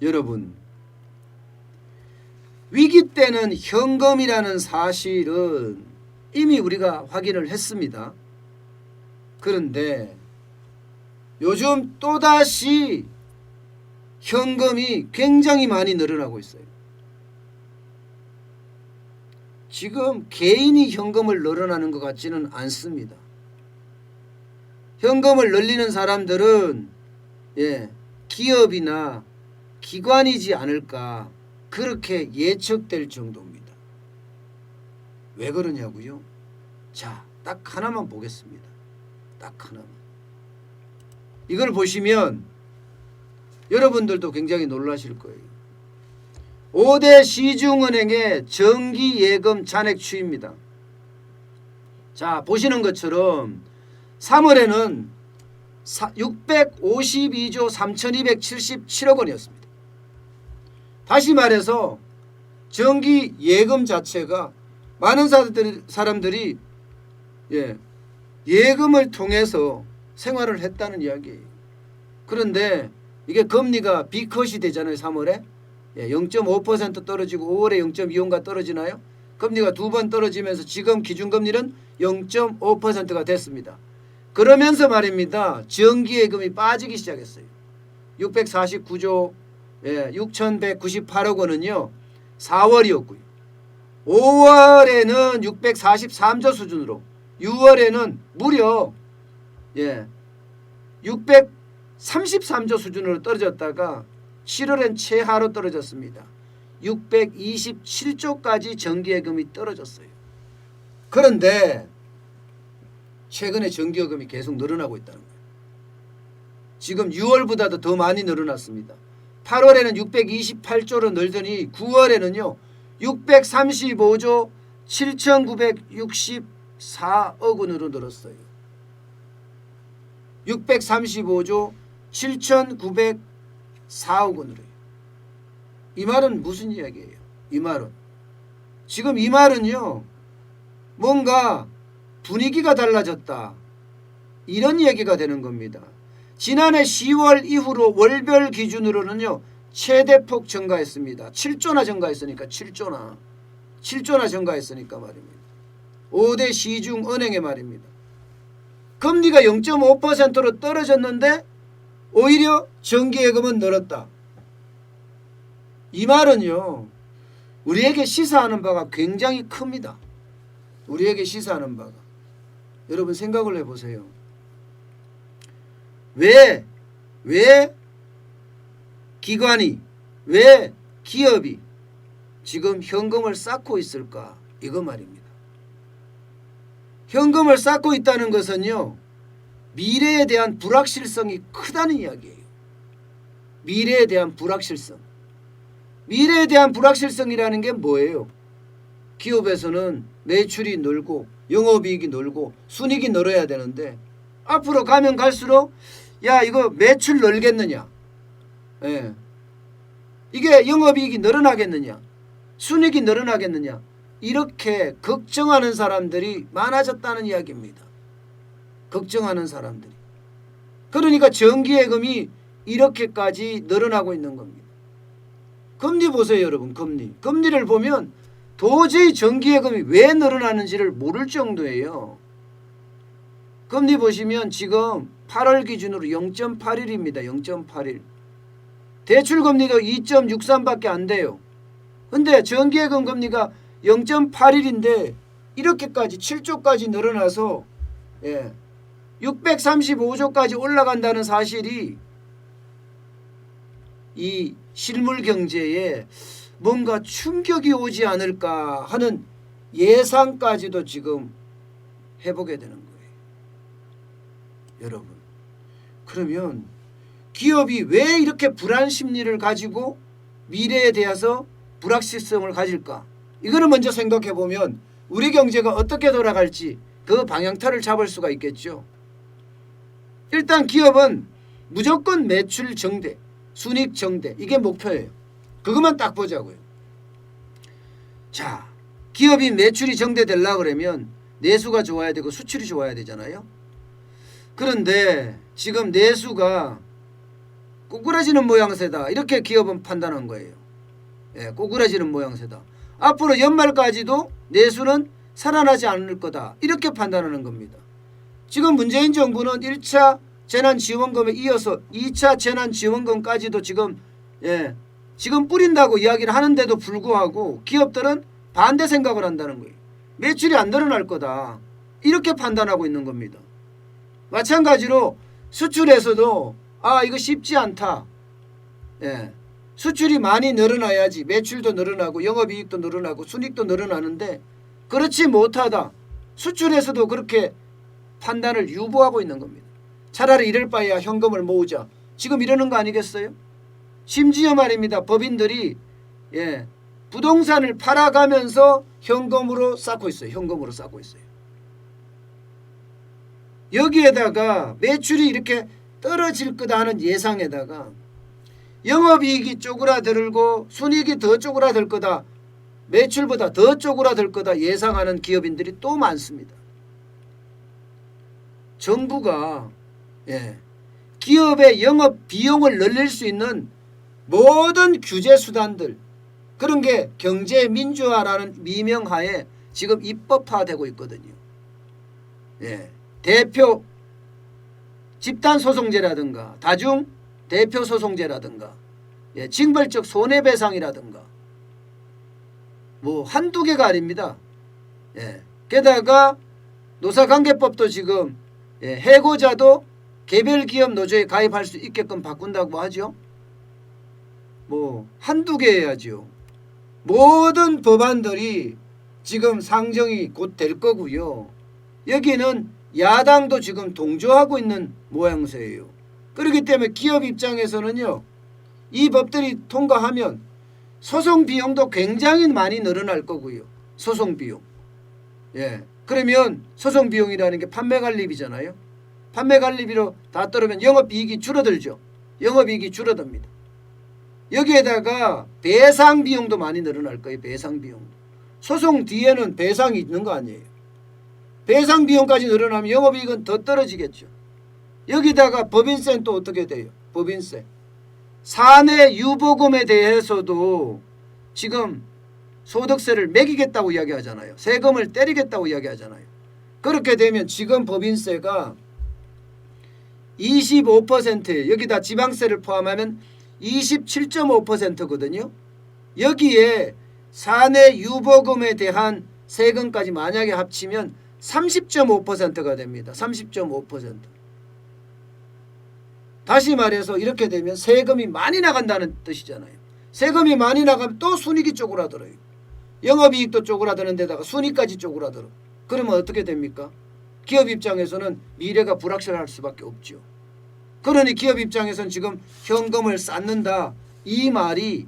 여러분, 위기 때는 현금이라는 사실은 이미 우리가 확인을 했습니다. 그런데 요즘 또다시 현금이 굉장히 많이 늘어나고 있어요. 지금 개인이 현금을 늘어나는 것 같지는 않습니다. 현금을 늘리는 사람들은 기업이나 기관이지 않을까 그렇게 예측될 정도입니다. 왜 그러냐고요? 자, 딱 하나만 보겠습니다. 딱 하나만. 이걸 보시면 여러분들도 굉장히 놀라실 거예요. 5대 시중은행의 정기예금 잔액 추이입니다. 자, 보시는 것처럼 3월에는 652조 3277억 원이었습니다. 다시 말해서 정기예금 자체가 많은 사람들이 예금을 통해서 생활을 했다는 이야기예요. 그런데 이게 금리가 B컷이 되잖아요. 3월에 0.5% 떨어지고 5월에 0.25가 떨어지나요? 금리가 두 번 떨어지면서 지금 기준금리는 0.5%가 됐습니다. 그러면서 말입니다. 정기예금이 빠지기 시작했어요. 649조 6,198억 원은요. 4월이었고요. 5월에는 643조 수준으로 6월에는 무려 633조 수준으로 떨어졌다가 7월엔 최하로 떨어졌습니다. 627조까지 정기예금이 떨어졌어요. 그런데 최근에 정기예금이 계속 늘어나고 있다는 거예요. 지금 6월보다도 더 많이 늘어났습니다. 8월에는 628조로 늘더니 9월에는요 635조 7,964억 원으로 늘었어요. 635조 7,904억 원으로요. 이 말은 무슨 이야기예요? 이 말은 지금 이 말은요 뭔가 분위기가 달라졌다 이런 얘기가 되는 겁니다. 지난해 10월 이후로 월별 기준으로는요 최대폭 증가했습니다. 7조나 증가했으니까 7조나 증가했으니까 말입니다. 5대 시중은행의 말입니다. 금리가 0.5%로 떨어졌는데 오히려 정기예금은 늘었다. 이 말은요 우리에게 시사하는 바가 굉장히 큽니다. 우리에게 시사하는 바가. 여러분 생각을 해보세요. 왜 기관이 왜 기업이 지금 현금을 쌓고 있을까? 이거 말입니다. 현금을 쌓고 있다는 것은요 미래에 대한 불확실성이 크다는 이야기예요. 미래에 대한 불확실성. 미래에 대한 불확실성이라는 게 뭐예요? 기업에서는 매출이 늘고 영업이익이 늘고 순이익이 늘어야 되는데 앞으로 가면 갈수록 야 이거 매출 늘겠느냐, 이게 영업이익이 늘어나겠느냐, 순이익이 늘어나겠느냐 이렇게 걱정하는 사람들이 많아졌다는 이야기입니다. 걱정하는 사람들이. 그러니까 정기예금이 이렇게까지 늘어나고 있는 겁니다. 금리 보세요 여러분. 금리를 보면 도저히 정기예금이 왜 늘어나는지를 모를 정도예요. 금리 보시면 지금 8월 기준으로 0.81입니다. 0.81. 대출금리도 2.63밖에 안 돼요. 근데 정기예금 금리가 0.81인데 이렇게까지 7조까지 늘어나서 635조까지 올라간다는 사실이 이 실물 경제에 뭔가 충격이 오지 않을까 하는 예상까지도 지금 해보게 되는 거예요. 여러분, 그러면 기업이 왜 이렇게 불안 심리를 가지고 미래에 대해서 불확실성을 가질까? 이거를 먼저 생각해 보면 우리 경제가 어떻게 돌아갈지 그 방향타를 잡을 수가 있겠죠. 일단 기업은 무조건 매출 정대, 순이익 정대 이게 목표예요. 그것만 딱 보자고요. 자, 기업이 매출이 정대되려고 그러면 내수가 좋아야 되고 수출이 좋아야 되잖아요. 그런데 지금 내수가 꼬꾸라지는 모양새다. 이렇게 기업은 판단한 거예요. 예, 꼬꾸라지는 모양새다. 앞으로 연말까지도 내수는 살아나지 않을 거다. 이렇게 판단하는 겁니다. 지금 문재인 정부는 1차 재난지원금에 이어서 2차 재난지원금까지도 지금 지금 뿌린다고 이야기를 하는데도 불구하고 기업들은 반대 생각을 한다는 거예요. 매출이 안 늘어날 거다. 이렇게 판단하고 있는 겁니다. 마찬가지로 수출에서도 이거 쉽지 않다. 수출이 많이 늘어나야지 매출도 늘어나고 영업이익도 늘어나고 순이익도 늘어나는데 그렇지 못하다. 수출에서도 그렇게 판단을 유보하고 있는 겁니다. 차라리 이럴 바에야 현금을 모으자. 지금 이러는 거 아니겠어요? 심지어 말입니다. 법인들이 부동산을 팔아가면서 현금으로 쌓고 있어요. 현금으로 쌓고 있어요. 여기에다가 매출이 이렇게 떨어질 거다 하는 예상에다가 영업이익이 쪼그라들고 순이익이 더 쪼그라들 거다. 매출보다 더 쪼그라들 거다 예상하는 기업인들이 또 많습니다. 정부가 기업의 영업 비용을 늘릴 수 있는 모든 규제 수단들 그런 게 경제 민주화라는 미명하에 지금 입법화되고 있거든요. 대표 집단소송제라든가 다중 대표소송제라든가 징벌적 손해배상이라든가 뭐 한두 개가 아닙니다. 게다가 노사관계법도 지금 해고자도 개별기업 노조에 가입할 수 있게끔 바꾼다고 하죠. 뭐 한두 개 해야죠. 모든 법안들이 지금 상정이 곧 될 거고요. 여기는 야당도 지금 동조하고 있는 모양새예요. 그렇기 때문에 기업 입장에서는요. 이 법들이 통과하면 소송 비용도 굉장히 많이 늘어날 거고요. 소송 비용. 그러면 소송 비용이라는 게 판매 관리비잖아요. 판매 관리비로 다 떨어지면 영업이익이 줄어들죠. 영업이익이 줄어듭니다. 여기에다가 배상 비용도 많이 늘어날 거예요. 배상 비용도. 소송 뒤에는 배상이 있는 거 아니에요. 배상 비용까지 늘어나면 영업이익은 더 떨어지겠죠. 여기다가 법인세는 또 어떻게 돼요? 법인세. 사내 유보금에 대해서도 지금 소득세를 매기겠다고 이야기하잖아요. 세금을 때리겠다고 이야기하잖아요. 그렇게 되면 지금 법인세가 25% 여기다 지방세를 포함하면 27.5%거든요. 여기에 사내 유보금에 대한 세금까지 만약에 합치면 30.5%가 됩니다. 30.5%. 다시 말해서 이렇게 되면 세금이 많이 나간다는 뜻이잖아요. 세금이 많이 나가면 또 순이익이 쪼그라들어요. 영업이익도 쪼그라드는 데다가 순이익까지 쪼그라들어. 그러면 어떻게 됩니까? 기업 입장에서는 미래가 불확실할 수밖에 없죠. 그러니 기업 입장에서는 지금 현금을 쌓는다. 이 말이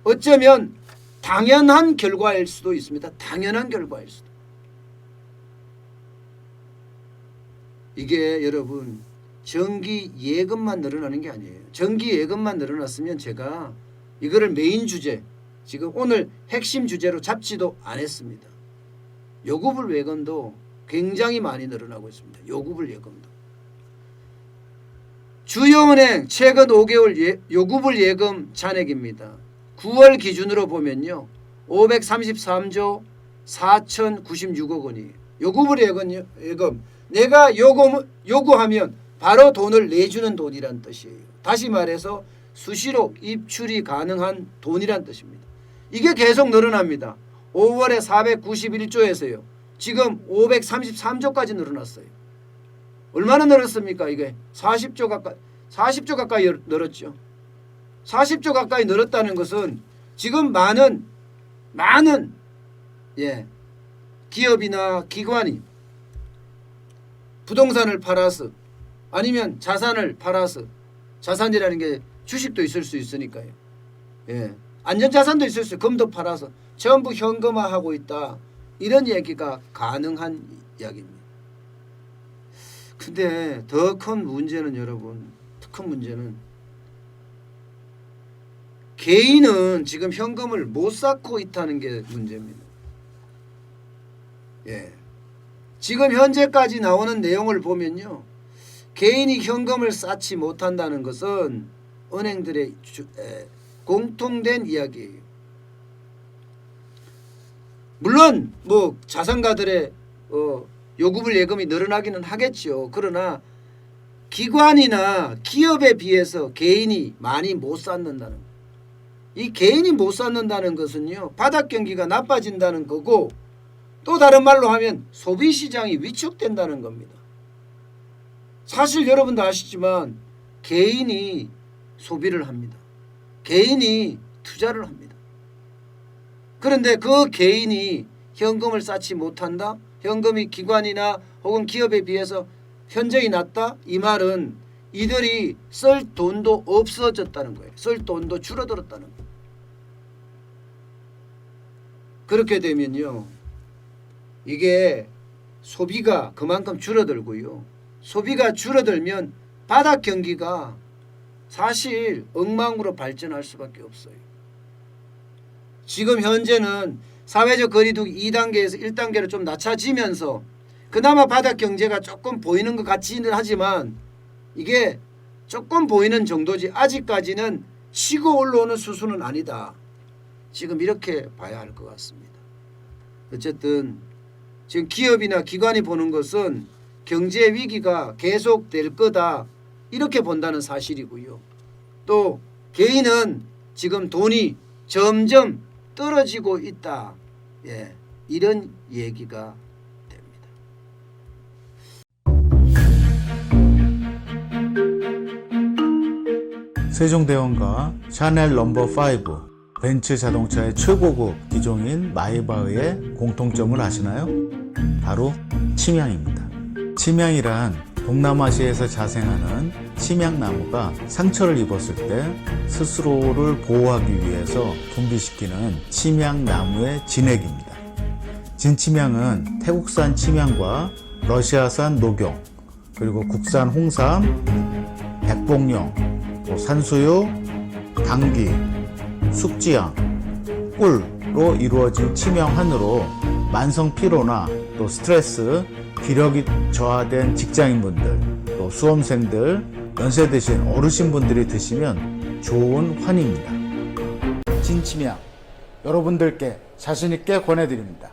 어쩌면 당연한 결과일 수도 있습니다. 당연한 결과일 수도. 이게 여러분 정기 예금만 늘어나는 게 아니에요. 정기 예금만 늘어났으면 제가 이거를 메인 주제 지금 오늘 핵심 주제로 잡지도 안 했습니다. 요구불 예금도 굉장히 많이 늘어나고 있습니다. 요구불 예금도. 주요은행 최근 5개월 요구불 예금 잔액입니다. 9월 기준으로 보면요. 533조 4,096억 원이에요. 요구불 예금 내가 요구하면 바로 돈을 내주는 돈이란 뜻이에요. 다시 말해서 수시로 입출이 가능한 돈이란 뜻입니다. 이게 계속 늘어납니다. 5월에 491조에서요. 지금 533조까지 늘어났어요. 얼마나 늘었습니까? 이게 40조 가까이 늘었죠. 40조 가까이 늘었다는 것은 지금 많은 기업이나 기관이 부동산을 팔아서 아니면 자산을 팔아서 자산이라는 게 주식도 있을 수 있으니까요. 안전자산도 있을 수 있어요. 금도 팔아서 전부 현금화하고 있다. 이런 얘기가 가능한 이야기입니다. 근데 더 큰 문제는 여러분 큰 문제는 개인은 지금 현금을 못 쌓고 있다는 게 문제입니다. 지금 현재까지 나오는 내용을 보면요. 개인이 현금을 쌓지 못한다는 것은 은행들의 공통된 이야기예요. 물론 뭐 자산가들의 요구불 예금이 늘어나기는 하겠죠. 그러나 기관이나 기업에 비해서 개인이 많이 못 쌓는다는 거예요. 이 개인이 못 쌓는다는 것은요, 바닥 경기가 나빠진다는 거고, 또 다른 말로 하면 소비시장이 위축된다는 겁니다. 사실 여러분도 아시지만 개인이 소비를 합니다. 개인이 투자를 합니다. 그런데 그 개인이 현금을 쌓지 못한다? 현금이 기관이나 혹은 기업에 비해서 현저히 낮다? 이 말은 이들이 쓸 돈도 없어졌다는 거예요. 쓸 돈도 줄어들었다는 거예요. 그렇게 되면요, 이게 소비가 그만큼 줄어들고요. 소비가 줄어들면 바닥 경기가 사실 엉망으로 발전할 수밖에 없어요. 지금 현재는 사회적 거리두기 2단계에서 1단계로 좀 낮춰지면서 그나마 바닥 경제가 조금 보이는 것 같지는 하지만 이게 조금 보이는 정도지 아직까지는 치고 올라오는 수준은 아니다. 지금 이렇게 봐야 할 것 같습니다. 어쨌든 지금 기업이나 기관이 보는 것은 경제 위기가 계속될 거다 이렇게 본다는 사실이고요. 또 개인은 지금 돈이 점점 떨어지고 있다. 이런 얘기가 됩니다. 세종대왕과 샤넬 넘버5, 벤츠 자동차의 최고급 기종인 마이바흐의 공통점을 아시나요? 바로 침향입니다. 침향이란 동남아시아에서 자생하는 침향나무가 상처를 입었을 때 스스로를 보호하기 위해서 분비시키는 침향나무의 진액입니다. 진침향은 태국산 침향과 러시아산 녹용, 그리고 국산 홍삼, 백봉령, 또 산수유, 당귀, 숙지향, 꿀로 이루어진 침향환으로 만성 피로나 또 스트레스, 기력이 저하된 직장인분들, 또 수험생들, 연세 드신 어르신분들이 드시면 좋은 환입니다. 진침향 여러분들께 자신있게 권해드립니다.